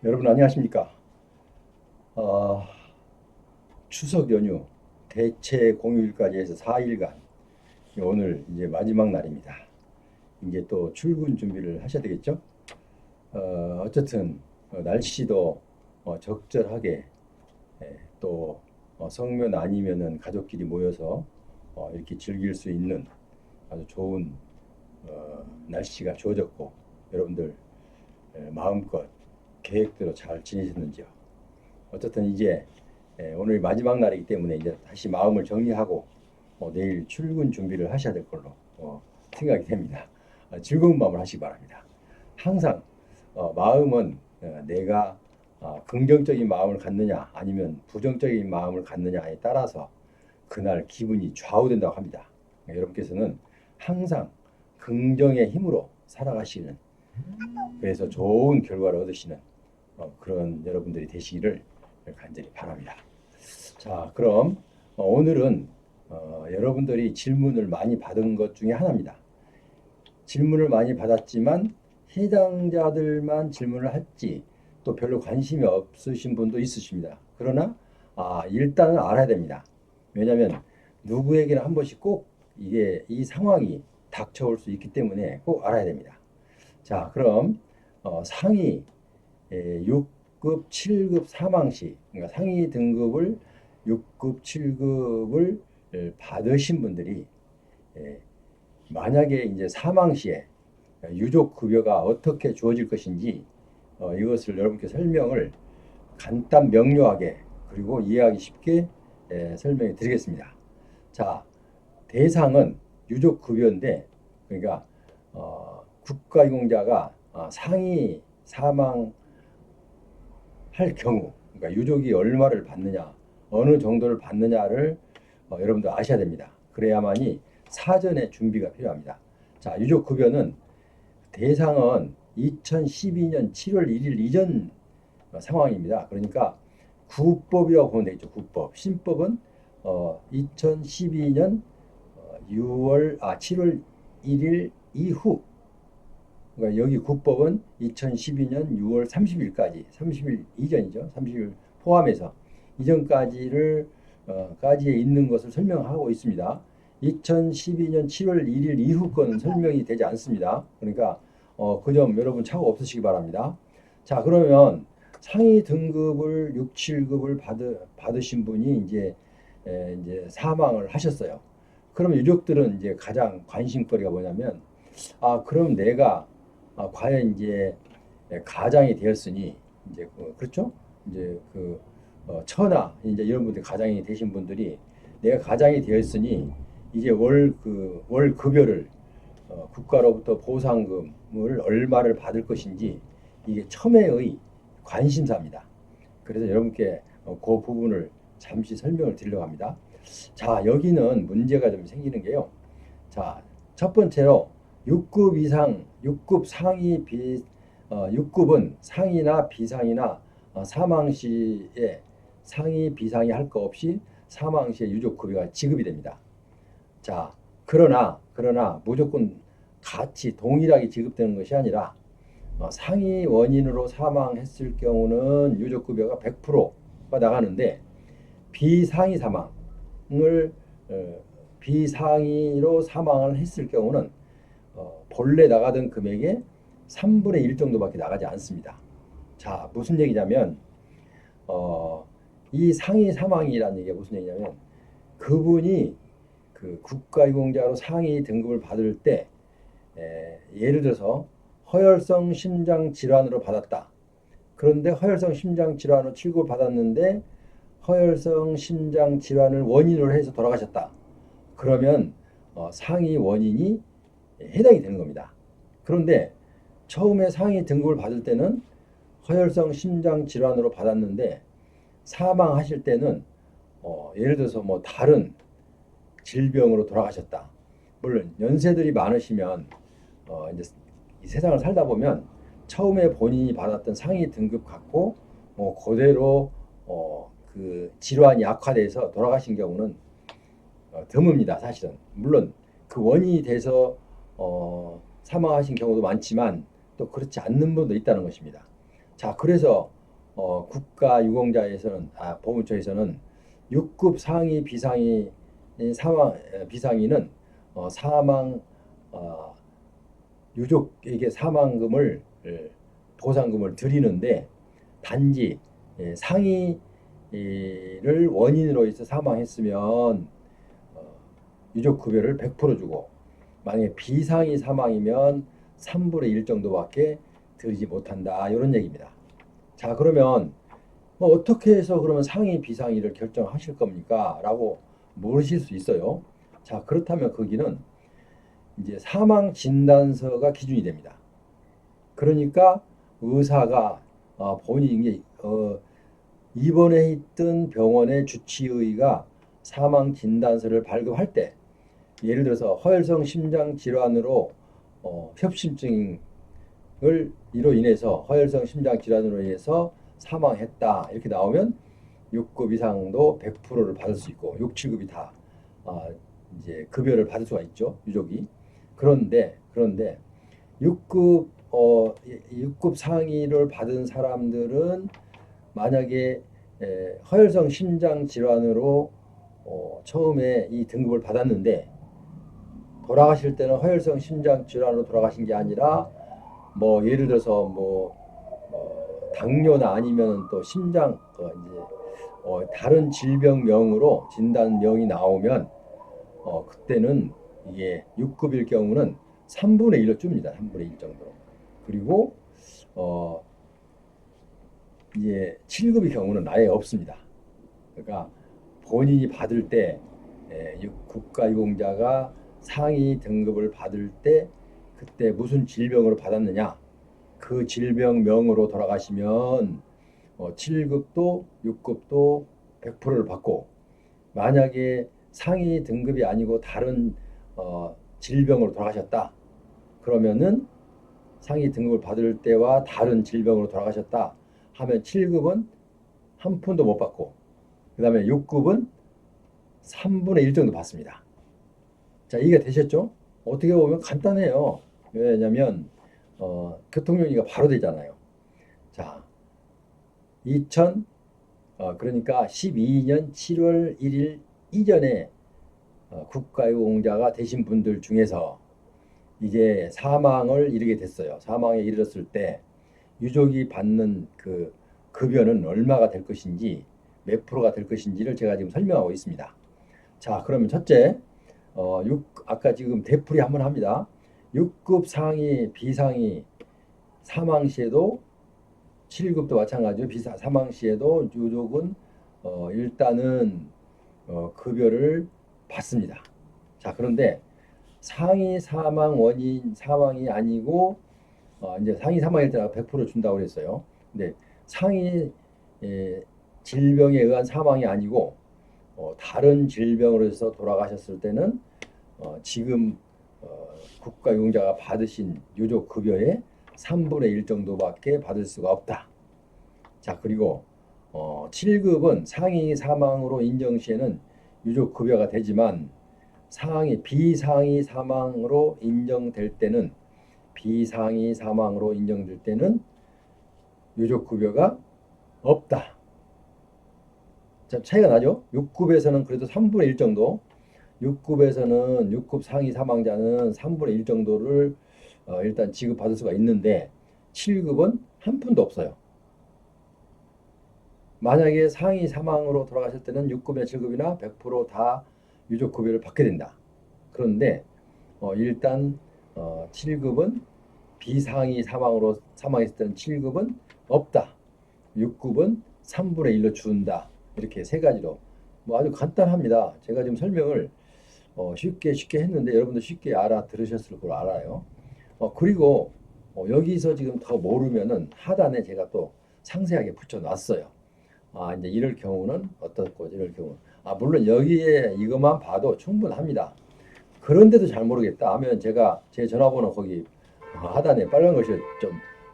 여러분 안녕하십니까? 어, 추석 연휴 대체 공휴일까지 해서 4일간 오늘 이제 마지막 날입니다. 이제 또 출근 준비를 하셔야 되겠죠? 어쨌든 날씨도 적절하게 또 성묘 아니면은 가족끼리 모여서 이렇게 즐길 수 있는 아주 좋은 날씨가 주어졌고 여러분들 마음껏 계획대로 잘 지내셨는지요? 어쨌든 이제 오늘 마지막 날이기 때문에 이제 다시 마음을 정리하고 내일 출근 준비를 하셔야 될 걸로 생각이 됩니다. 즐거운 마음을 하시기 바랍니다. 항상 마음은 내가 긍정적인 마음을 갖느냐 아니면 부정적인 마음을 갖느냐에 따라서 그날 기분이 좌우된다고 합니다. 여러분께서는 항상 긍정의 힘으로 살아가시는, 그래서 좋은 결과를 얻으시는 그런 여러분들이 되시기를 간절히 바랍니다. 자, 그럼 오늘은 여러분들이 질문을 많이 받은 것 중에 하나입니다. 질문을 많이 받았지만 해당자들만 질문을 했지 또 별로 관심이 없으신 분도 있으십니다. 그러나 일단은 알아야 됩니다. 왜냐하면 누구에게나 한 번씩 꼭 이게 이 상황이 닥쳐올 수 있기 때문에 꼭 알아야 됩니다. 자, 그럼 상위 6급, 7급 사망시, 그러니까 상위 등급을 6급, 7급을 받으신 분들이 만약에 이제 사망시에 유족 급여가 어떻게 주어질 것인지 이것을 여러분께 설명을 간단 명료하게 그리고 이해하기 쉽게 설명해 드리겠습니다. 자, 대상은 유족 급여인데, 그러니까 국가유공자가 상위 사망할 경우, 그러니까 유족이 얼마를 받느냐, 어느 정도를 받느냐를 여러분도 아셔야 됩니다. 그래야만이 사전에 준비가 필요합니다. 자, 유족급여는 대상은 2012년 7월 1일 이전 상황입니다. 그러니까 구법이라고 보면 되겠죠. 구법. 신법은 2012년 7월 1일 이후. 그러니까 여기 구법은 2012년 6월 30일까지, 30일 이전이죠. 30일 포함해서 이전까지를 까지에 있는 것을 설명하고 있습니다. 2012년 7월 1일 이후 건 설명이 되지 않습니다. 그러니까 그 점 여러분 착오 없으시기 바랍니다. 자, 그러면 상위 등급을 6, 7급을 받으신 분이 이제 사망을 하셨어요. 그러면 유족들은 이제 가장 관심거리가 뭐냐면, 그럼 내가 과연 이제 가장이 되었으니 이제 그렇죠? 이제 처나 이제 이런 분들 가장이 되신 분들이 내가 가장이 되었으니 이제 월 급여를 국가로부터 보상금을 얼마를 받을 것인지 이게 첨예의 관심사입니다. 그래서 여러분께 그 부분을 잠시 설명을 드리려고 합니다. 자, 여기는 문제가 좀 생기는 게요. 자, 첫 번째로 6급 이상, 6급 상위 6급은 상이나 비상이나 사망 시에 상위 비상이 할 거 없이 사망 시에 유족급여가 지급이 됩니다. 자, 그러나 무조건 같이 동일하게 지급되는 것이 아니라 상위 원인으로 사망했을 경우는 유족급여가 100%가 나가는데 비상위 사망을 비상위로 사망을 했을 경우는 본래 나가던 금액의 3분의 1 정도밖에 나가지 않습니다. 자, 무슨 얘기냐면 이 상위 사망이라는 얘기가 무슨 얘기냐면 그분이 그 국가유공자로 상위 등급을 받을 때 예를 들어서 허혈성 심장 질환으로 받았다. 그런데 허혈성 심장 질환으로 치료를 받았는데 허혈성 심장 질환을 원인으로 해서 돌아가셨다. 그러면 상위 원인이 해당이 되는 겁니다. 그런데 처음에 상위 등급을 받을 때는 허혈성 심장 질환으로 받았는데 사망하실 때는 예를 들어서 뭐 다른 질병으로 돌아가셨다. 물론 연세들이 많으시면 이제 이 세상을 살다 보면 처음에 본인이 받았던 상위 등급 갖고 그대로 그 질환이 악화돼서 돌아가신 경우는 드뭅니다. 사실은 물론 그 원인이 돼서 사망하신 경우도 많지만 또 그렇지 않는 분도 있다는 것입니다. 자, 그래서 국가유공자에서는 보훈처에서는 6급 상위 비상위 비상위는 사망 유족에게 사망금을 보상금을 드리는데 단지 상위를 원인으로 해서 사망했으면 유족 급여를 100% 주고 만약에 비상위 사망이면 3분의 1 정도밖에 드리지 못한다. 이런 얘기입니다. 자, 그러면 어떻게 해서 그러면 상위 비상위를 결정하실 겁니까? 라고 물으실 수 있어요. 자, 그렇다면 거기는 이제 사망 진단서가 기준이 됩니다. 그러니까 의사가 본인이 입원해 있던 병원의 주치의가 사망 진단서를 발급할 때 예를 들어서 허혈성 심장 질환으로 협심증을 이로 인해서 허혈성 심장 질환으로 인해서 사망했다 이렇게 나오면 6급 이상도 100%를 받을 수 있고 6, 7급이 다 이제 급여를 받을 수가 있죠, 유족이. 그런데 6급 6급 상위를 받은 사람들은 만약에 허혈성 심장 질환으로 처음에 이 등급을 받았는데 돌아가실 때는 허혈성 심장 질환으로 돌아가신 게 아니라 뭐 예를 들어서 뭐 당뇨나 아니면 또 심장 이제 다른 질병명으로 진단명이 나오면 그때는 이게 6급일 경우는 3분의 1로 줍니다. 3분의 1 정도. 그리고 이제 7급의 경우는 아예 없습니다. 그러니까 본인이 받을 때 국가유공자가 상위 등급을 받을 때 그때 무슨 질병으로 받았느냐 그 질병명으로 돌아가시면 7급도 6급도 100%를 받고 만약에 상위 등급이 아니고 다른 질병으로 돌아가셨다 그러면은 상위 등급을 받을 때와 다른 질병으로 돌아가셨다 하면 7급은 한 푼도 못 받고 그 다음에 6급은 3분의 1 정도 받습니다. 자, 이해가 되셨죠? 어떻게 보면 간단해요. 왜냐면 교통용이가 바로 되잖아요. 자, 그러니까 12년 7월 1일 이전에 국가유공자가 되신 분들 중에서 이제 사망을 이르게 됐어요. 사망에 이르렀을 때 유족이 받는 그 급여는 얼마가 될 것인지 몇 프로가 될 것인지를 제가 지금 설명하고 있습니다. 자, 그러면 첫째, 아까 지금 되풀이 한번 합니다. 6급 상위, 비상위 사망 시에도 7급도 마찬가지로 사망 시에도 유족은 일단은 급여를 받습니다. 자, 그런데 상위 사망 원인 사망이 아니고 이제 상위 사망일 때는 100% 준다고 그랬어요. 근데 상위 질병에 의한 사망이 아니고 다른 질병으로 해서 돌아가셨을 때는 지금 국가유공자가 받으신 유족 급여의 3분의 1 정도밖에 받을 수가 없다. 자, 그리고 7급은 상위 사망으로 인정 시에는 유족 급여가 되지만 비상위 사망으로 인정될 때는 유족 급여가 없다. 자, 차이가 나죠? 6급에서는 그래도 3분의 1 정도 6급 상위 사망자는 3분의 1 정도를 일단 지급받을 수가 있는데 7급은 한 푼도 없어요. 만약에 상위 사망으로 돌아가실 때는 6급이나 7급이나 100%다 유족 급여를 받게 된다. 그런데 일단 7급은 비상위 사망으로 사망했을 때는 7급은 없다. 6급은 3분의 1로 준다. 이렇게 세 가지로 뭐 아주 간단합니다. 제가 지금 설명을 쉽게 했는데 여러분도 쉽게 알아들으셨을 걸 알아요. 그리고 여기서 지금 더 모르면은 하단에 제가 또 상세하게 붙여놨어요. 이제 이럴 경우는 어떻고 이럴 경우 물론 여기에 이것만 봐도 충분합니다. 그런데도 잘 모르겠다 하면 제가 제 전화번호 거기 하단에 빨간 글씨 좀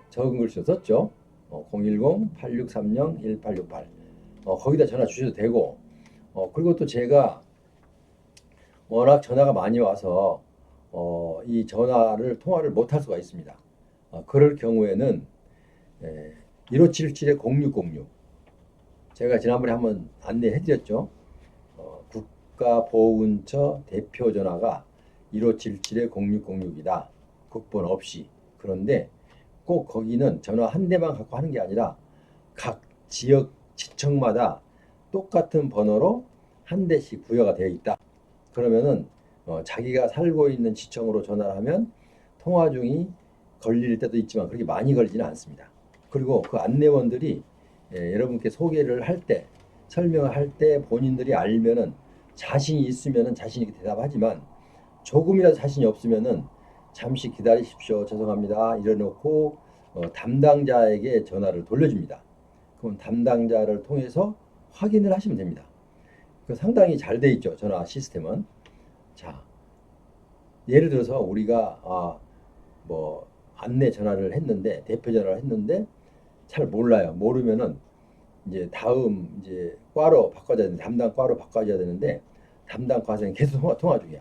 적은 글씨 썼죠. 010-8630-1868 거기다 전화 주셔도 되고 그리고 또 제가 워낙 전화가 많이 와서 이 통화를 못 할 수가 있습니다. 그럴 경우에는 1577-0606. 제가 지난번에 한번 안내해드렸죠. 국가보훈처 대표 전화가 1577-0606이다. 국번 없이. 그런데 꼭 거기는 전화 한 대만 갖고 하는 게 아니라 각 지역 지청마다 똑같은 번호로 한 대씩 부여가 되어 있다. 그러면은 자기가 살고 있는 지청으로 전화를 하면 통화 중이 걸릴 때도 있지만 그렇게 많이 걸리지는 않습니다. 그리고 그 안내원들이 여러분께 소개를 할 때, 설명을 할 때 본인들이 알면은 자신이 있으면은 자신 있게 대답하지만 조금이라도 자신이 없으면은 잠시 기다리십시오. 죄송합니다. 이래놓고 담당자에게 전화를 돌려줍니다. 그럼 담당자를 통해서 확인을 하시면 됩니다. 상당히 잘 돼 있죠. 전화 시스템은. 자, 예를 들어서 우리가 뭐 안내 전화를 했는데 대표 전화를 했는데 잘 몰라요. 모르면은 이제 다음 이제 과로 바꿔줘야 되는데 담당 과로 바꿔줘야 되는데 담당 과장이 계속 통화 중이야.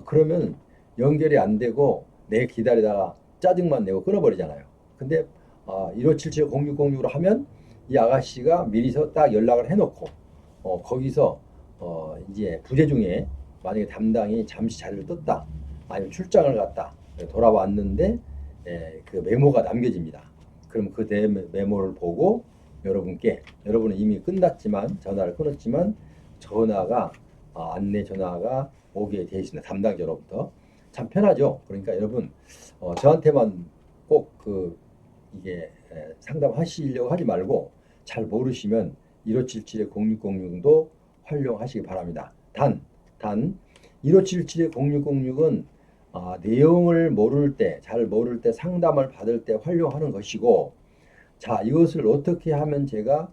그러면 연결이 안 되고 내 기다리다가 짜증만 내고 끊어버리잖아요. 근데 1577-0606으로 하면 이 아가씨가 미리서 딱 연락을 해놓고 거기서 이제 부재 중에 만약에 담당이 잠시 자리를 떴다 아니면 출장을 갔다 돌아왔는데 그 메모가 남겨집니다. 그럼 그 메모를 보고 여러분은 이미 끝났지만 전화를 끊었지만 전화가 안내 전화가 오게 되어 있습니다. 담당자로부터. 참 편하죠. 그러니까 여러분 저한테만 꼭 이게 상담하시려고 하지 말고 잘 모르시면 1577-0606도 활용하시기 바랍니다. 단 1577-0606은 내용을 모를 때, 잘 모를 때 상담을 받을 때 활용하는 것이고, 자, 이것을 어떻게 하면 제가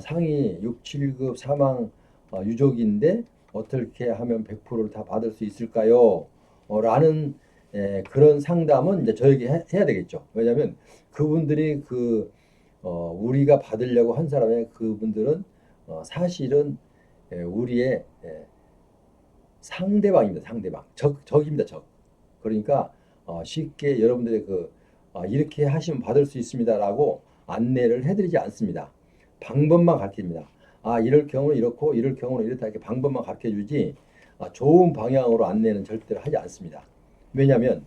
상위 6, 7급 사망 유족인데 어떻게 하면 100%를 다 받을 수 있을까요? 라는 그런 상담은 이제 저에게 해야 되겠죠. 왜냐하면 그분들이 우리가 받으려고 한 사람의 그분들은 사실은 우리의 상대방입니다. 상대방. 적입니다. 적. 그러니까 쉽게 여러분들의 이렇게 하시면 받을 수 있습니다라고 안내를 해드리지 않습니다. 방법만 가르칩니다. 이럴 경우는 이렇고 이럴 경우는 이렇다 이렇게 방법만 가르쳐주지 좋은 방향으로 안내는 절대로 하지 않습니다. 왜냐하면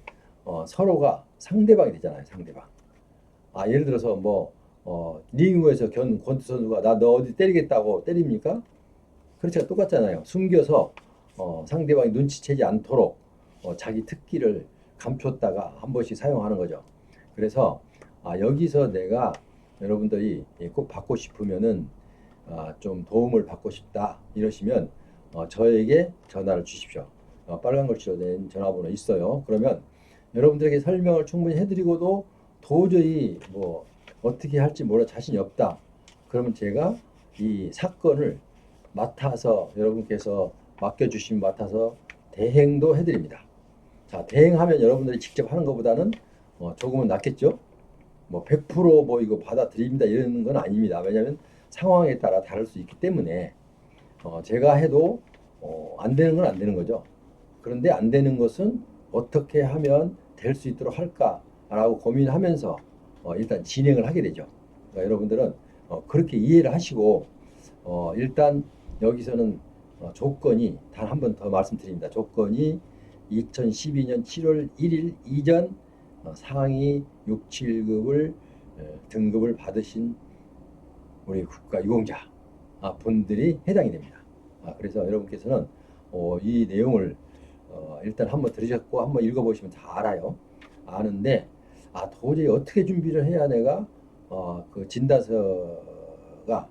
서로가 상대방이 되잖아요. 상대방. 예를 들어서 리그에서 권투 선수가 너 어디 때리겠다고 때립니까? 그렇죠. 똑같잖아요. 숨겨서 상대방이 눈치채지 않도록 자기 특기를 감췄다가 한 번씩 사용하는 거죠. 그래서 여기서 내가 여러분들이 꼭 받고 싶으면은 좀 도움을 받고 싶다 이러시면 저에게 전화를 주십시오. 빨간 글씨로 된 전화번호 있어요. 그러면 여러분들에게 설명을 충분히 해드리고도 도저히 어떻게 할지 몰라 자신이 없다. 그러면 제가 이 사건을 맡아서 여러분께서 맡겨주시면 맡아서 대행도 해드립니다. 자, 대행하면 여러분들이 직접 하는 것보다는 조금은 낫겠죠? 100% 이거 받아들입니다 이러는 건 아닙니다. 왜냐하면 상황에 따라 다를 수 있기 때문에 제가 해도 안 되는 건 안 되는 거죠. 그런데 안 되는 것은 어떻게 하면 될 수 있도록 할까라고 고민하면서 일단 진행을 하게 되죠. 그러니까 여러분들은 그렇게 이해를 하시고 일단 여기서는 조건이 단 한 번 더 말씀드립니다. 조건이 2012년 7월 1일 이전 상위 6, 7급을 등급을 받으신 우리 국가유공자 분들이 해당이 됩니다. 그래서 여러분께서는 이 내용을 일단 한번 들으셨고 한번 읽어보시면 다 알아요. 아는데 도저히 어떻게 준비를 해야 내가 그 진단서가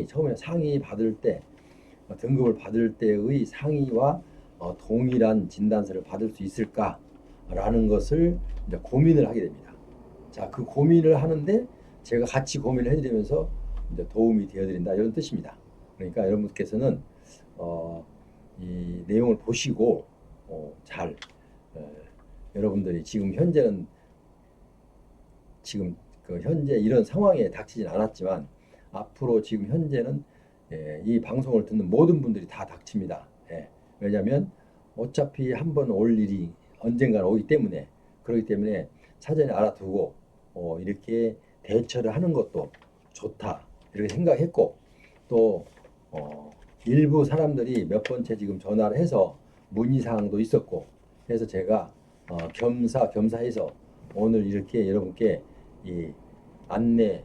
처음에 상위 받을 때 등급을 받을 때의 상위와 동일한 진단서를 받을 수 있을까라는 것을 이제 고민을 하게 됩니다. 자, 그 고민을 하는데 제가 같이 고민을 해드리면서 이제 도움이 되어드린다 이런 뜻입니다. 그러니까 여러분께서는 이 내용을 보시고 잘 여러분들이 지금 현재는 현재 이런 상황에 닥치진 않았지만 앞으로 지금 현재는 이 방송을 듣는 모든 분들이 다 닥칩니다. 왜냐하면 어차피 한번 올 일이 언젠가는 오기 때문에 그렇기 때문에 사전에 알아두고 이렇게 대처를 하는 것도 좋다 이렇게 생각했고 또 일부 사람들이 몇 번째 지금 전화를 해서 문의사항도 있었고 그래서 제가 겸사해서 오늘 이렇게 여러분께 이 안내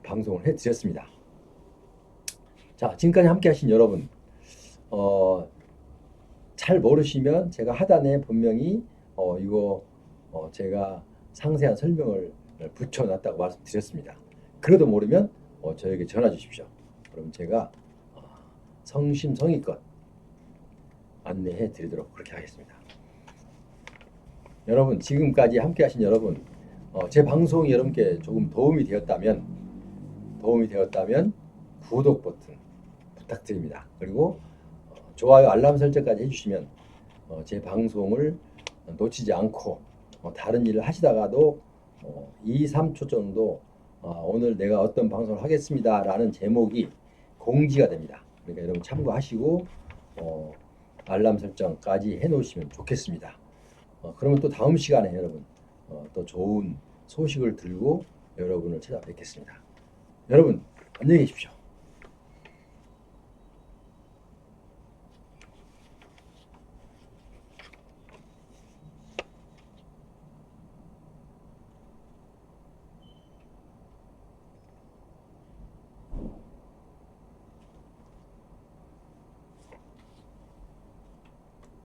방송을 해드렸습니다. 자, 지금까지 함께 하신 여러분 잘 모르시면 제가 하단에 분명히 이거 제가 상세한 설명을 붙여놨다고 말씀드렸습니다. 그래도 모르면 저에게 전화 주십시오. 그럼 제가 성심성의껏 안내해 드리도록 그렇게 하겠습니다. 여러분 지금까지 함께 하신 여러분 제 방송이 여러분께 조금 도움이 되었다면 구독 버튼 부탁드립니다. 그리고 좋아요 알람 설정까지 해주시면 제 방송을 놓치지 않고 다른 일을 하시다가도 2, 3초 정도 오늘 내가 어떤 방송을 하겠습니다 라는 제목이 공지가 됩니다. 그러니까 여러분 참고하시고 알람 설정까지 해 놓으시면 좋겠습니다. 그러면 또 다음 시간에 여러분 또 좋은 소식을 들고 여러분을 찾아뵙겠습니다. 여러분 안녕히 계십시오.